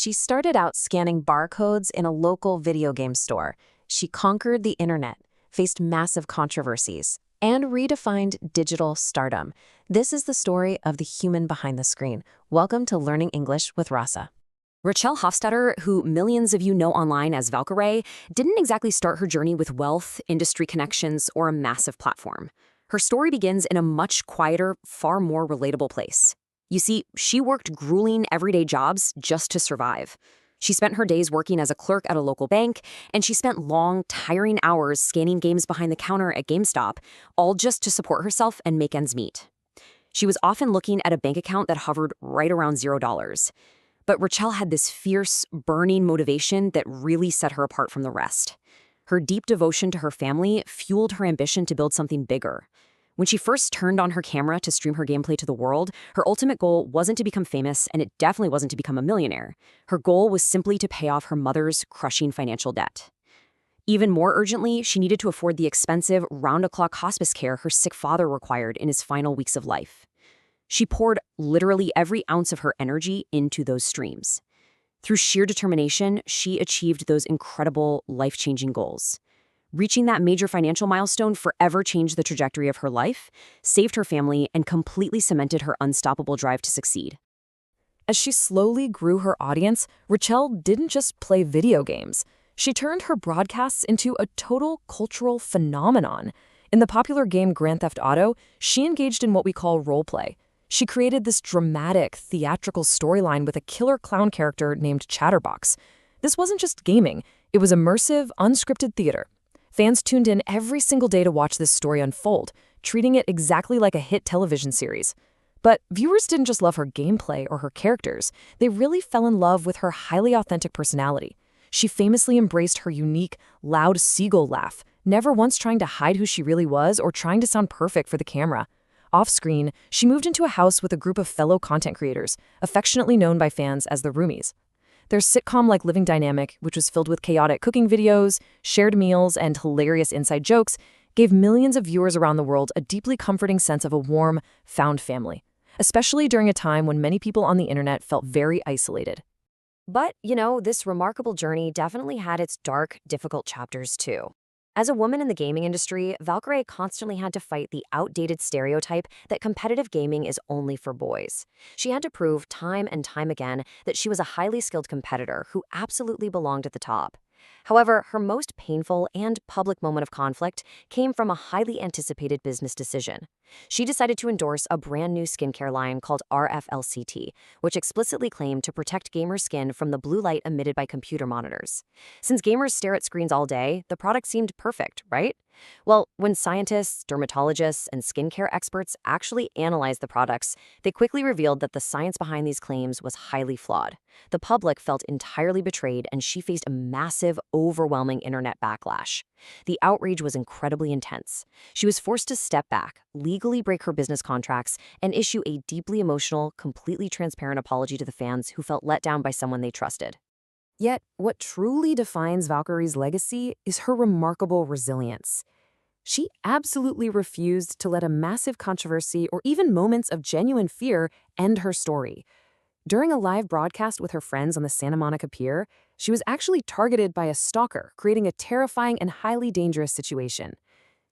She started out scanning barcodes in a local video game store. She conquered the internet, faced massive controversies, and redefined digital stardom. This is the story of the human behind the screen. Welcome to Learning English with Rassa. Rachel Hofstadter, who millions of you know online as Valkyrae, didn't exactly start her journey with wealth, industry connections, or a massive platform. Her story begins in a much quieter, far more relatable place. You see, she worked grueling everyday jobs just to survive. She spent her days working as a clerk at a local bank, and she spent long, tiring hours scanning games behind the counter at GameStop, all just to support herself and make ends meet. She was often looking at a bank account that hovered right around $0. But Rachel had this fierce, burning motivation that really set her apart from the rest. Her deep devotion to her family fueled her ambition to build something bigger. When she first turned on her camera to stream her gameplay to the world, her ultimate goal wasn't to become famous, and it definitely wasn't to become a millionaire. Her goal was simply to pay off her mother's crushing financial debt. Even more urgently, she needed to afford the expensive, round-the-clock hospice care her sick father required in his final weeks of life. She poured literally every ounce of her energy into those streams. Through sheer determination, she achieved those incredible, life-changing goals. Reaching that major financial milestone forever changed the trajectory of her life, saved her family, and completely cemented her unstoppable drive to succeed. As she slowly grew her audience, Rachel didn't just play video games. She turned her broadcasts into a total cultural phenomenon. In the popular game Grand Theft Auto, she engaged in what we call roleplay. She created this dramatic, theatrical storyline with a killer clown character named Chatterbox. This wasn't just gaming, it was immersive, unscripted theater. Fans tuned in every single day to watch this story unfold, treating it exactly like a hit television series. But viewers didn't just love her gameplay or her characters, they really fell in love with her highly authentic personality. She famously embraced her unique, loud seagull laugh, never once trying to hide who she really was or trying to sound perfect for the camera. Off-screen, she moved into a house with a group of fellow content creators, affectionately known by fans as the Roomies. Their sitcom-like living dynamic, which was filled with chaotic cooking videos, shared meals, and hilarious inside jokes, gave millions of viewers around the world a deeply comforting sense of a warm, found family, especially during a time when many people on the internet felt very isolated. But, this remarkable journey definitely had its dark, difficult chapters too. As a woman in the gaming industry, Valkyrae constantly had to fight the outdated stereotype that competitive gaming is only for boys. She had to prove time and time again that she was a highly skilled competitor who absolutely belonged at the top. However, her most painful and public moment of conflict came from a highly anticipated business decision. She decided to endorse a brand new skincare line called RFLCT, which explicitly claimed to protect gamers' skin from the blue light emitted by computer monitors. Since gamers stare at screens all day, the product seemed perfect, right? Well, when scientists, dermatologists, and skincare experts actually analyzed the products, they quickly revealed that the science behind these claims was highly flawed. The public felt entirely betrayed, and she faced a massive, overwhelming internet backlash. The outrage was incredibly intense. She was forced to step back, legally break her business contracts, and issue a deeply emotional, completely transparent apology to the fans who felt let down by someone they trusted. Yet, what truly defines Valkyrae's legacy is her remarkable resilience. She absolutely refused to let a massive controversy or even moments of genuine fear end her story. During a live broadcast with her friends on the Santa Monica Pier, she was actually targeted by a stalker, creating a terrifying and highly dangerous situation.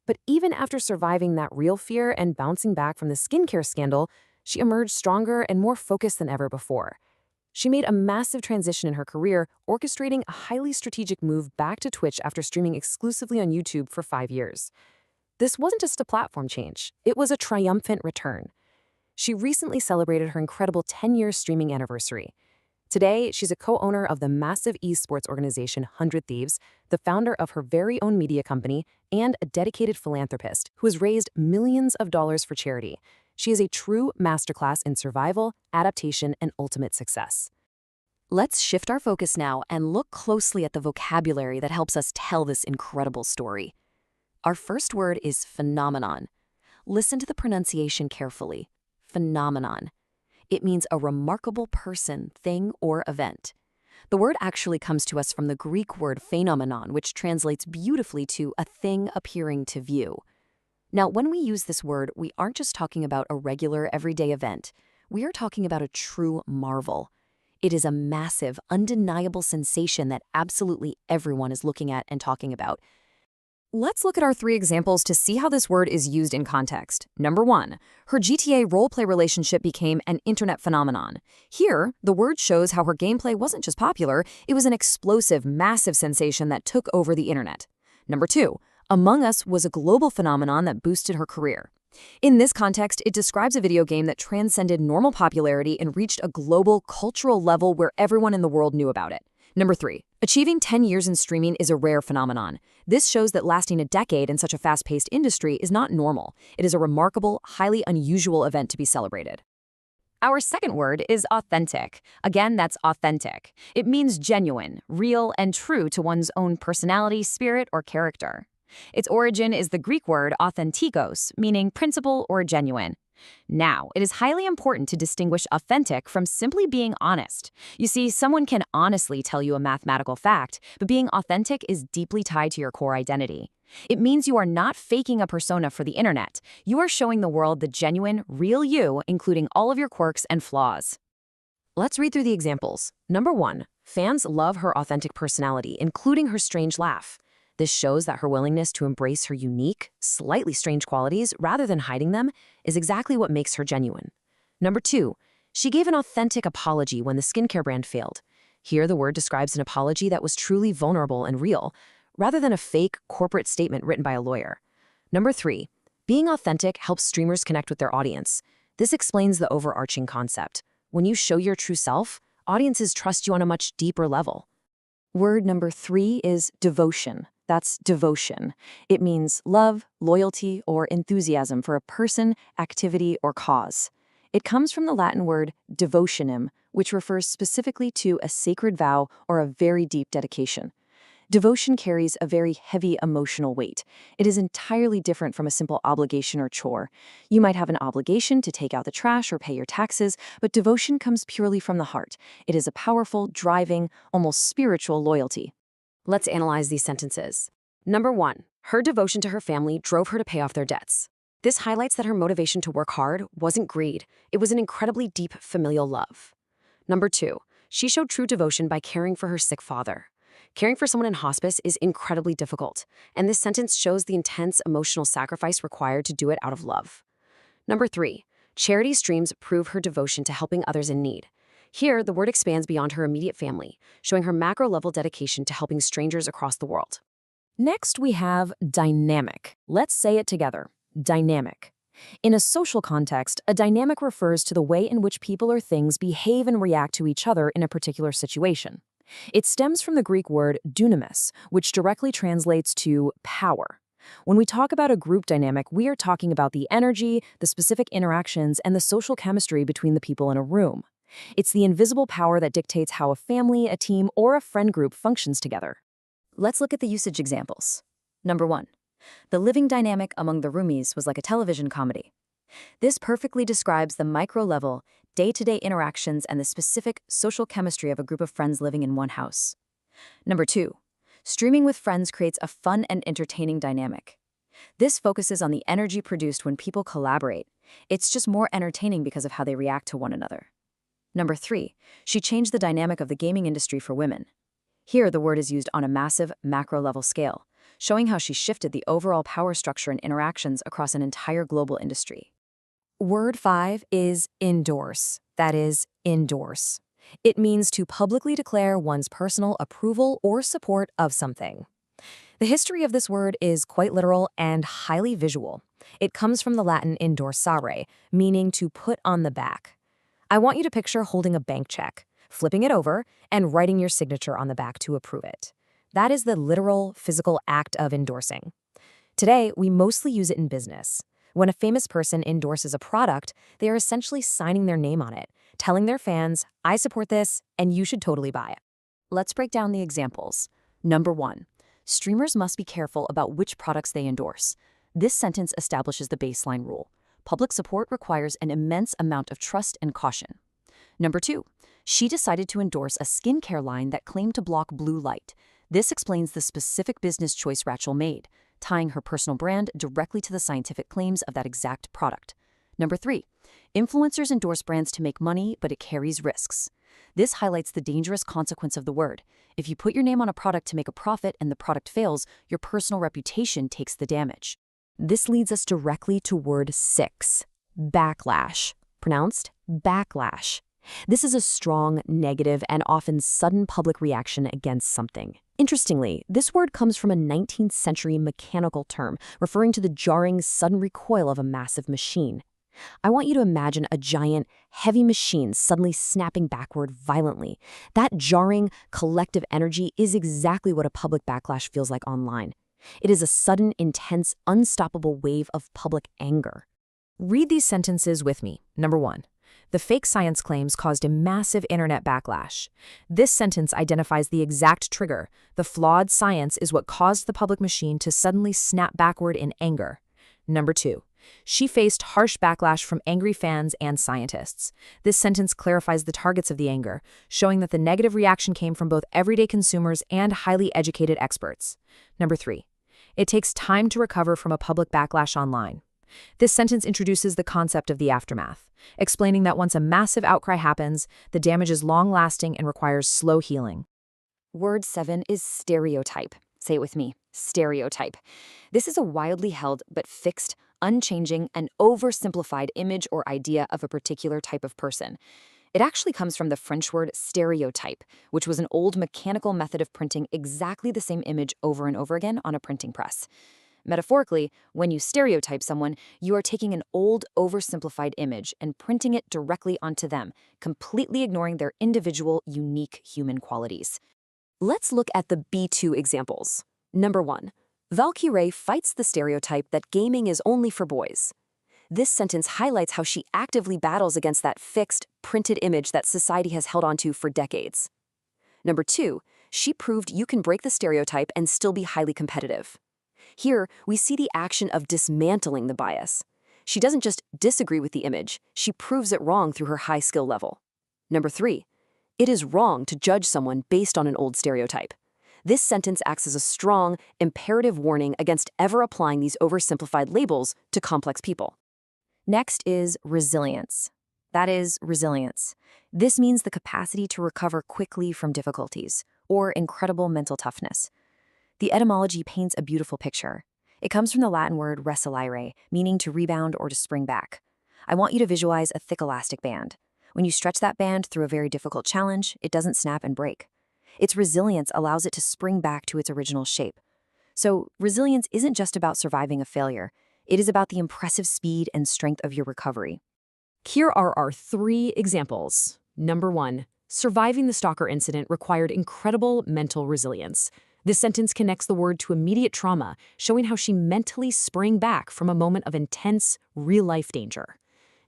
But even after surviving that real fear and bouncing back from the skincare scandal, she emerged stronger and more focused than ever before. She made a massive transition in her career, orchestrating a highly strategic move back to Twitch after streaming exclusively on YouTube for 5 years. This wasn't just a platform change, it was a triumphant return. She recently celebrated her incredible 10-year streaming anniversary. Today, she's a co-owner of the massive esports organization 100 Thieves, the founder of her very own media company, and a dedicated philanthropist who has raised millions of dollars for charity. She is a true masterclass in survival, adaptation, and ultimate success. Let's shift our focus now and look closely at the vocabulary that helps us tell this incredible story. Our first word is phenomenon. Listen to the pronunciation carefully. Phenomenon. It means a remarkable person, thing, or event. The word actually comes to us from the Greek word phenomenon, which translates beautifully to a thing appearing to view. Now, when we use this word, we aren't just talking about a regular, everyday event. We are talking about a true marvel. It is a massive, undeniable sensation that absolutely everyone is looking at and talking about. Let's look at our 3 examples to see how this word is used in context. Number 1, her GTA roleplay relationship became an internet phenomenon. Here, the word shows how her gameplay wasn't just popular, it was an explosive, massive sensation that took over the internet. Number 2, Among Us was a global phenomenon that boosted her career. In this context, it describes a video game that transcended normal popularity and reached a global, cultural level where everyone in the world knew about it. Number 3, achieving 10 years in streaming is a rare phenomenon. This shows that lasting a decade in such a fast-paced industry is not normal. It is a remarkable, highly unusual event to be celebrated. Our second word is authentic. Again, that's authentic. It means genuine, real, and true to one's own personality, spirit, or character. Its origin is the Greek word authentikos, meaning principle or genuine. Now, it is highly important to distinguish authentic from simply being honest. You see, someone can honestly tell you a mathematical fact, but being authentic is deeply tied to your core identity. It means you are not faking a persona for the internet. You are showing the world the genuine, real you, including all of your quirks and flaws. Let's read through the examples. Number 1, fans love her authentic personality, including her strange laugh. This shows that her willingness to embrace her unique, slightly strange qualities rather than hiding them is exactly what makes her genuine. Number 2, she gave an authentic apology when the skincare brand failed. Here, the word describes an apology that was truly vulnerable and real, rather than a fake corporate statement written by a lawyer. Number 3, being authentic helps streamers connect with their audience. This explains the overarching concept. When you show your true self, audiences trust you on a much deeper level. Word number 3 is devotion. That's devotion. It means love, loyalty, or enthusiasm for a person, activity, or cause. It comes from the Latin word devotionem, which refers specifically to a sacred vow or a very deep dedication. Devotion carries a very heavy emotional weight. It is entirely different from a simple obligation or chore. You might have an obligation to take out the trash or pay your taxes, but devotion comes purely from the heart. It is a powerful, driving, almost spiritual loyalty. Let's analyze these sentences. Number 1, her devotion to her family drove her to pay off their debts. This highlights that her motivation to work hard wasn't greed. It was an incredibly deep familial love. Number 2, she showed true devotion by caring for her sick father. Caring for someone in hospice is incredibly difficult, and this sentence shows the intense emotional sacrifice required to do it out of love. Number 3, charity streams prove her devotion to helping others in need. Here, the word expands beyond her immediate family, showing her macro-level dedication to helping strangers across the world. Next, we have dynamic. Let's say it together. Dynamic. In a social context, a dynamic refers to the way in which people or things behave and react to each other in a particular situation. It stems from the Greek word dunamis, which directly translates to power. When we talk about a group dynamic, we are talking about the energy, the specific interactions, and the social chemistry between the people in a room. It's the invisible power that dictates how a family, a team, or a friend group functions together. Let's look at the usage examples. Number 1, the living dynamic among the Roomies was like a television comedy. This perfectly describes the micro-level, day-to-day interactions and the specific social chemistry of a group of friends living in one house. Number 2, streaming with friends creates a fun and entertaining dynamic. This focuses on the energy produced when people collaborate. It's just more entertaining because of how they react to one another. Number 3, she changed the dynamic of the gaming industry for women. Here, the word is used on a massive, macro-level scale, showing how she shifted the overall power structure and interactions across an entire global industry. Word 5 is endorse. That is, endorse. It means to publicly declare one's personal approval or support of something. The history of this word is quite literal and highly visual. It comes from the Latin endorsare, meaning to put on the back. I want you to picture holding a bank check, flipping it over, and writing your signature on the back to approve it. That is the literal, physical act of endorsing. Today, we mostly use it in business. When a famous person endorses a product, they are essentially signing their name on it, telling their fans, I support this, and you should totally buy it. Let's break down the examples. Number 1, streamers must be careful about which products they endorse. This sentence establishes the baseline rule. Public support requires an immense amount of trust and caution. Number 2, she decided to endorse a skincare line that claimed to block blue light. This explains the specific business choice Rachel made, tying her personal brand directly to the scientific claims of that exact product. Number 3, influencers endorse brands to make money, but it carries risks. This highlights the dangerous consequence of the word. If you put your name on a product to make a profit and the product fails, your personal reputation takes the damage. This leads us directly to word 6, backlash, pronounced backlash. This is a strong, negative, and often sudden public reaction against something. Interestingly, this word comes from a 19th century mechanical term referring to the jarring, sudden recoil of a massive machine. I want you to imagine a giant, heavy machine suddenly snapping backward violently. That jarring, collective energy is exactly what a public backlash feels like online. It is a sudden, intense, unstoppable wave of public anger. Read these sentences with me. Number 1. The fake science claims caused a massive internet backlash. This sentence identifies the exact trigger. The flawed science is what caused the public machine to suddenly snap backward in anger. Number 2. She faced harsh backlash from angry fans and scientists. This sentence clarifies the targets of the anger, showing that the negative reaction came from both everyday consumers and highly educated experts. Number 3. It takes time to recover from a public backlash online. This sentence introduces the concept of the aftermath, explaining that once a massive outcry happens, the damage is long-lasting and requires slow healing. Word 7 is stereotype. Say it with me, stereotype. This is a wildly held but fixed, unchanging, and oversimplified image or idea of a particular type of person. It actually comes from the French word stereotype, which was an old mechanical method of printing exactly the same image over and over again on a printing press. Metaphorically, when you stereotype someone, you are taking an old, oversimplified image and printing it directly onto them, completely ignoring their individual, unique human qualities. Let's look at the B2 examples. Number 1. Valkyrae fights the stereotype that gaming is only for boys. This sentence highlights how she actively battles against that fixed, printed image that society has held onto for decades. Number 2. She proved you can break the stereotype and still be highly competitive. Here, we see the action of dismantling the bias. She doesn't just disagree with the image, she proves it wrong through her high skill level. Number 3. It is wrong to judge someone based on an old stereotype. This sentence acts as a strong, imperative warning against ever applying these oversimplified labels to complex people. Next is resilience. That is resilience. This means the capacity to recover quickly from difficulties, or incredible mental toughness. The etymology paints a beautiful picture. It comes from the Latin word resalire, meaning to rebound or to spring back. I want you to visualize a thick elastic band. When you stretch that band through a very difficult challenge, it doesn't snap and break. Its resilience allows it to spring back to its original shape. So, resilience isn't just about surviving a failure. It is about the impressive speed and strength of your recovery. Here are our 3 examples. Number 1. Surviving the Stalker incident required incredible mental resilience. This sentence connects the word to immediate trauma, showing how she mentally sprang back from a moment of intense, real-life danger.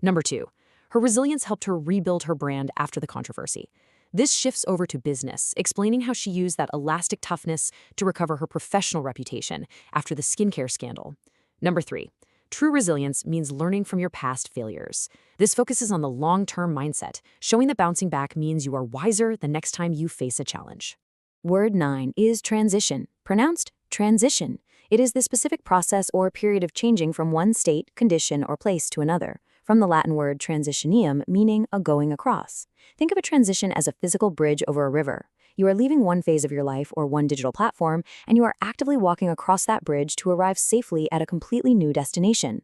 Number 2. Her resilience helped her rebuild her brand after the controversy. This shifts over to business, explaining how she used that elastic toughness to recover her professional reputation after the skincare scandal. Number 3. True resilience means learning from your past failures. This focuses on the long-term mindset, showing that bouncing back means you are wiser the next time you face a challenge. Word 9 is transition, pronounced transition. It is the specific process or period of changing from one state, condition, or place to another, from the Latin word transitionium, meaning a going across. Think of a transition as a physical bridge over a river. You are leaving one phase of your life or one digital platform, and you are actively walking across that bridge to arrive safely at a completely new destination.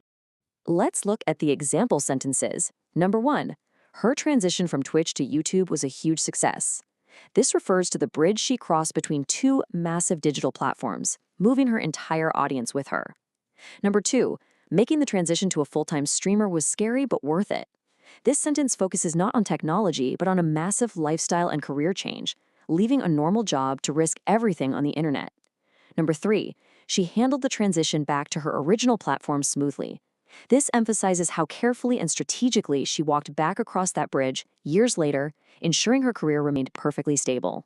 Let's look at the example sentences. Number 1. Her transition from Twitch to YouTube was a huge success. This refers to the bridge she crossed between 2 massive digital platforms, moving her entire audience with her. Number 2. Making the transition to a full-time streamer was scary but worth it. This sentence focuses not on technology but on a massive lifestyle and career change, leaving a normal job to risk everything on the internet. Number 3. She handled the transition back to her original platform smoothly. This emphasizes how carefully and strategically she walked back across that bridge years later, ensuring her career remained perfectly stable.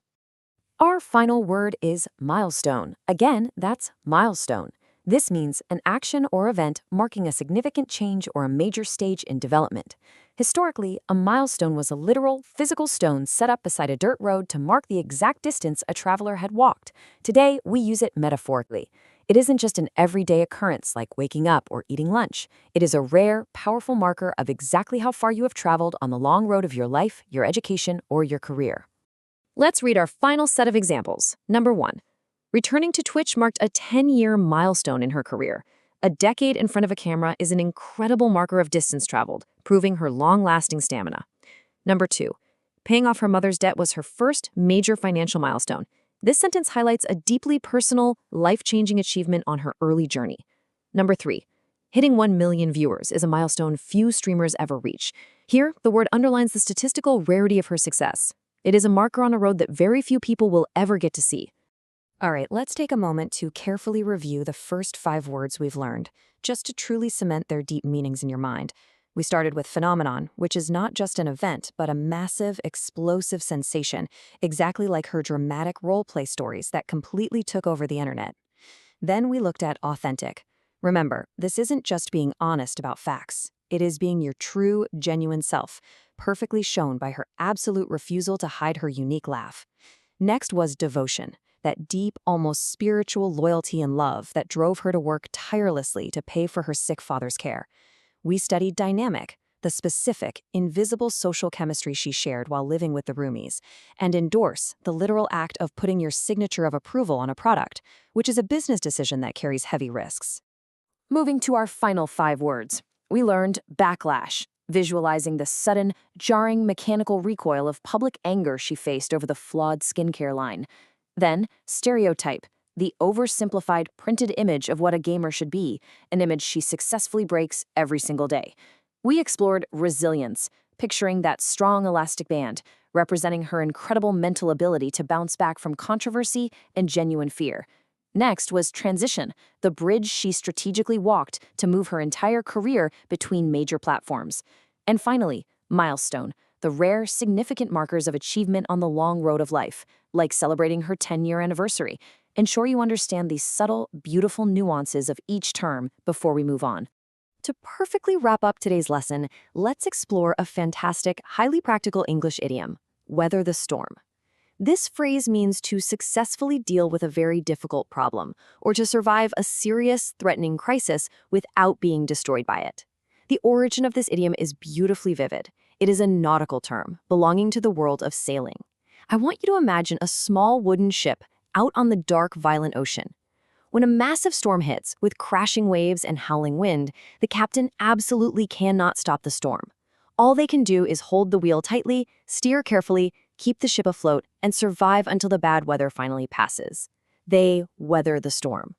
Our final word is milestone. Again, that's milestone. This means an action or event marking a significant change or a major stage in development. Historically, a milestone was a literal, physical stone set up beside a dirt road to mark the exact distance a traveler had walked. Today, we use it metaphorically. It isn't just an everyday occurrence like waking up or eating lunch. It is a rare, powerful marker of exactly how far you have traveled on the long road of your life, your education, or your career. Let's read our final set of examples. Number 1. Returning to Twitch marked a 10-year milestone in her career. A decade in front of a camera is an incredible marker of distance traveled, proving her long-lasting stamina. Number 2. Paying off her mother's debt was her first major financial milestone. This sentence highlights a deeply personal, life-changing achievement on her early journey. Number 3. Hitting 1 million viewers is a milestone few streamers ever reach. Here, the word underlines the statistical rarity of her success. It is a marker on a road that very few people will ever get to see. All right, let's take a moment to carefully review the first 5 words we've learned, just to truly cement their deep meanings in your mind. We started with phenomenon, which is not just an event, but a massive, explosive sensation, exactly like her dramatic roleplay stories that completely took over the internet. Then we looked at authentic. Remember, this isn't just being honest about facts. It is being your true, genuine self, perfectly shown by her absolute refusal to hide her unique laugh. Next was devotion, that deep, almost spiritual loyalty and love that drove her to work tirelessly to pay for her sick father's care. We studied dynamic, the specific, invisible social chemistry she shared while living with the Roomies, and endorse, the literal act of putting your signature of approval on a product, which is a business decision that carries heavy risks. Moving to our final 5 words, we learned backlash, visualizing the sudden, jarring mechanical recoil of public anger she faced over the flawed skincare line. Then, stereotype, the oversimplified printed image of what a gamer should be, an image she successfully breaks every single day. We explored resilience, picturing that strong elastic band, representing her incredible mental ability to bounce back from controversy and genuine fear. Next was transition, the bridge she strategically walked to move her entire career between major platforms. And finally, milestone, the rare, significant markers of achievement on the long road of life, like celebrating her 10-year anniversary. Ensure you understand these subtle, beautiful nuances of each term before we move on. To perfectly wrap up today's lesson, let's explore a fantastic, highly practical English idiom, weather the storm. This phrase means to successfully deal with a very difficult problem, or to survive a serious, threatening crisis without being destroyed by it. The origin of this idiom is beautifully vivid. It is a nautical term, belonging to the world of sailing. I want you to imagine a small wooden ship out on the dark, violent ocean. When a massive storm hits, with crashing waves and howling wind, the captain absolutely cannot stop the storm. All they can do is hold the wheel tightly, steer carefully, keep the ship afloat, and survive until the bad weather finally passes. They weather the storm.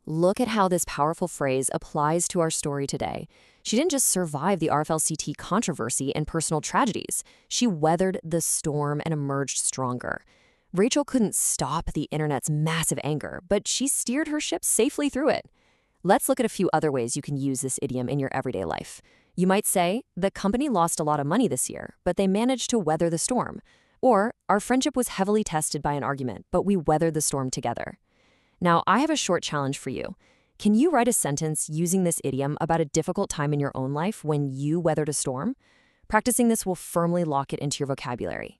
Look at how this powerful phrase applies to our story today. She didn't just survive the RFLCT controversy and personal tragedies. She weathered the storm and emerged stronger. Rachel couldn't stop the internet's massive anger, but she steered her ship safely through it. Let's look at a few other ways you can use this idiom in your everyday life. You might say, the company lost a lot of money this year, but they managed to weather the storm. Or, our friendship was heavily tested by an argument, but we weathered the storm together. Now, I have a short challenge for you. Can you write a sentence using this idiom about a difficult time in your own life when you weathered a storm? Practicing this will firmly lock it into your vocabulary.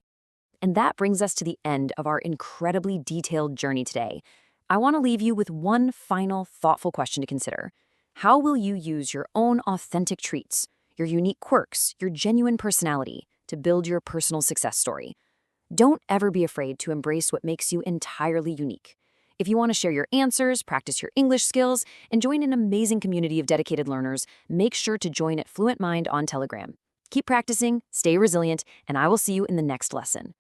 And that brings us to the end of our incredibly detailed journey today. I want to leave you with one final thoughtful question to consider. How will you use your own authentic traits, your unique quirks, your genuine personality to build your personal success story? Don't ever be afraid to embrace what makes you entirely unique. If you want to share your answers, practice your English skills, and join an amazing community of dedicated learners, make sure to join at Fluent Mind on Telegram. Keep practicing, stay resilient, and I will see you in the next lesson.